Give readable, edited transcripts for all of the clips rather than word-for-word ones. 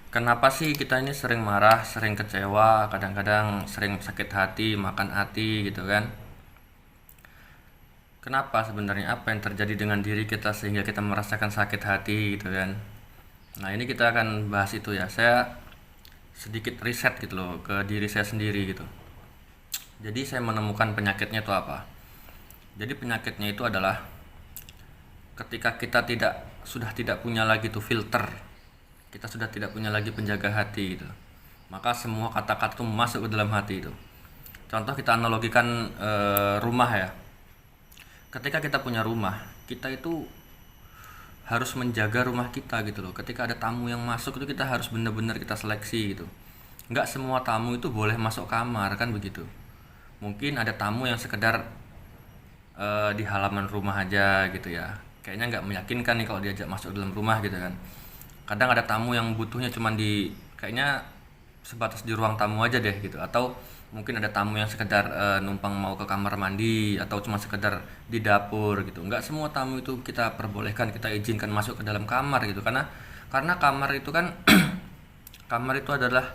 Kenapa sih kita ini sering marah, sering kecewa, kadang-kadang sering sakit hati, makan hati gitu kan? Kenapa sebenarnya apa yang terjadi dengan diri kita sehingga kita merasakan sakit hati gitu kan? Nah, ini kita akan bahas itu ya. Saya sedikit riset gitu loh ke diri saya sendiri gitu. Jadi saya menemukan penyakitnya itu apa? Jadi penyakitnya itu adalah ketika kita sudah tidak punya lagi tuh filter, kita sudah tidak punya lagi penjaga hati gitu, maka semua kata-kata itu masuk ke dalam hati itu. Contoh kita analogikan rumah ya. Ketika kita punya rumah, kita itu harus menjaga rumah kita gitu loh. Ketika ada tamu yang masuk itu kita harus benar-benar kita seleksi gitu. Nggak semua tamu itu boleh masuk kamar kan begitu. Mungkin ada tamu yang sekedar di halaman rumah aja gitu ya. Kayaknya nggak meyakinkan nih kalau diajak masuk dalam rumah gitu kan. Kadang ada tamu yang butuhnya cuman kayaknya sebatas di ruang tamu aja deh gitu. Atau mungkin ada tamu yang sekedar numpang mau ke kamar mandi atau cuma sekedar di dapur gitu. Nggak semua tamu itu kita perbolehkan, kita izinkan masuk ke dalam kamar gitu. Karena kamar itu kan kamar itu adalah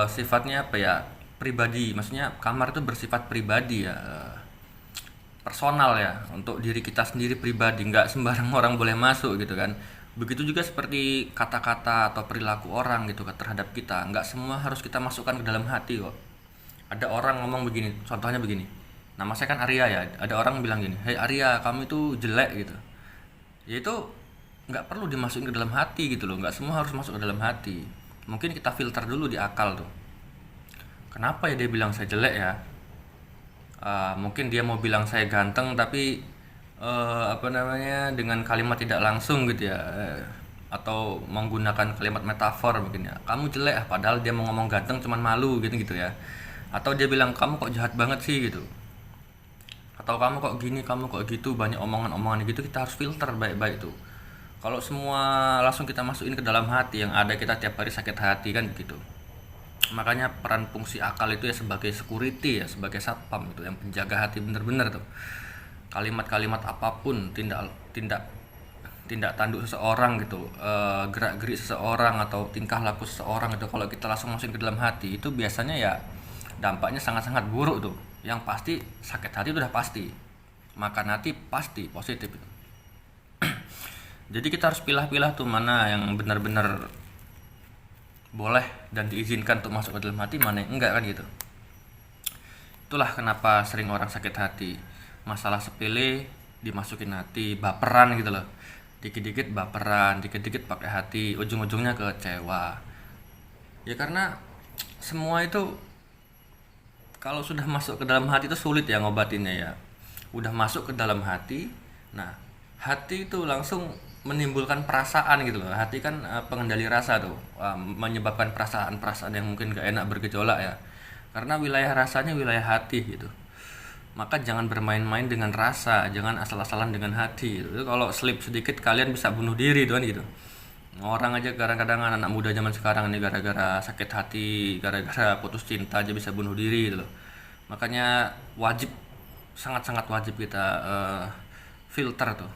sifatnya apa ya, pribadi. Maksudnya kamar itu bersifat pribadi ya, personal ya, untuk diri kita sendiri pribadi, nggak sembarang orang boleh masuk gitu kan. Begitu juga seperti kata-kata atau perilaku orang gitu kan terhadap kita, nggak semua harus kita masukkan ke dalam hati kok. Ada orang ngomong begini, contohnya begini, nama saya kan Arya ya, ada orang bilang gini, hei Arya kamu itu jelek gitu, ya itu nggak perlu dimasukin ke dalam hati gitu loh, nggak semua harus masuk ke dalam hati. Mungkin kita filter dulu di akal tuh, kenapa ya dia bilang saya jelek ya. Mungkin dia mau bilang saya ganteng tapi apa namanya, dengan kalimat tidak langsung gitu ya, atau menggunakan kalimat metafor mungkin ya, kamu jelek padahal dia mau ngomong ganteng cuman malu gitu gitu ya. Atau dia bilang kamu kok jahat banget sih gitu, atau kamu kok gini, kamu kok gitu, banyak omongan-omongan gitu. Kita harus filter baik-baik tuh. Kalau semua langsung kita masukin ke dalam hati, yang ada kita tiap hari sakit hati kan begitu. Makanya peran fungsi akal itu ya sebagai security ya, sebagai satpam itu yang penjaga hati bener-bener tuh. Kalimat-kalimat apapun, tindak tindak tindak tanduk seseorang gitu, gerak gerik seseorang atau tingkah laku seseorang itu, kalau kita langsung masukin ke dalam hati itu biasanya ya dampaknya sangat-sangat buruk tuh. Yang pasti sakit hati itu udah pasti, makan hati pasti positif itu. Jadi kita harus pilah-pilah tuh mana yang benar-benar boleh dan diizinkan untuk masuk ke dalam hati, mana yang enggak kan gitu. Itulah kenapa sering orang sakit hati. Masalah sepele dimasukin hati, baperan gitu loh. Dikit-dikit baperan, dikit-dikit pakai hati, ujung-ujungnya kecewa. Ya karena semua itu kalau sudah masuk ke dalam hati itu sulit ya ngobatinnya ya. Udah masuk ke dalam hati, nah hati itu langsung menimbulkan perasaan gitu loh. Hati kan pengendali rasa tuh, menyebabkan perasaan-perasaan yang mungkin gak enak bergejolak ya. Karena wilayah rasanya wilayah hati gitu. Maka jangan bermain-main dengan rasa, jangan asal-asalan dengan hati gitu. Kalau slip sedikit kalian bisa bunuh diri tuh kan gitu. Orang aja kadang-kadang anak muda zaman sekarang ini gara-gara sakit hati, gara-gara putus cinta aja bisa bunuh diri gitu loh. Makanya wajib, sangat-sangat wajib kita filter tuh.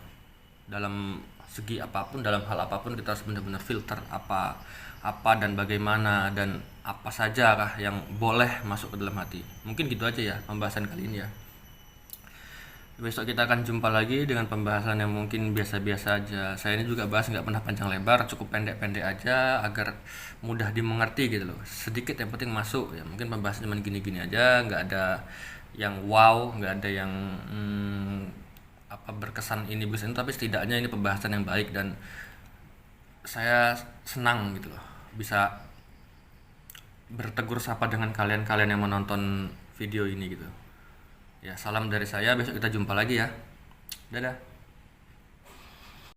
Dalam segi apapun, dalam hal apapun kita harus benar-benar filter apa apa dan bagaimana dan apa saja kah yang boleh masuk ke dalam hati. Mungkin gitu aja ya pembahasan kali ini ya. Besok kita akan jumpa lagi dengan pembahasan yang mungkin biasa-biasa aja. Saya ini juga bahas nggak pernah panjang lebar, cukup pendek-pendek aja agar mudah dimengerti gitu loh. Sedikit yang penting masuk ya. Mungkin pembahasan cuma gini-gini aja, nggak ada yang wow, nggak ada yang apa berkesan ini berkesan itu, tapi setidaknya ini pembahasan yang baik dan saya senang gitu loh bisa bertegur sapa dengan kalian-kalian yang menonton video ini gitu. Ya, salam dari saya, besok kita jumpa lagi ya. Dadah.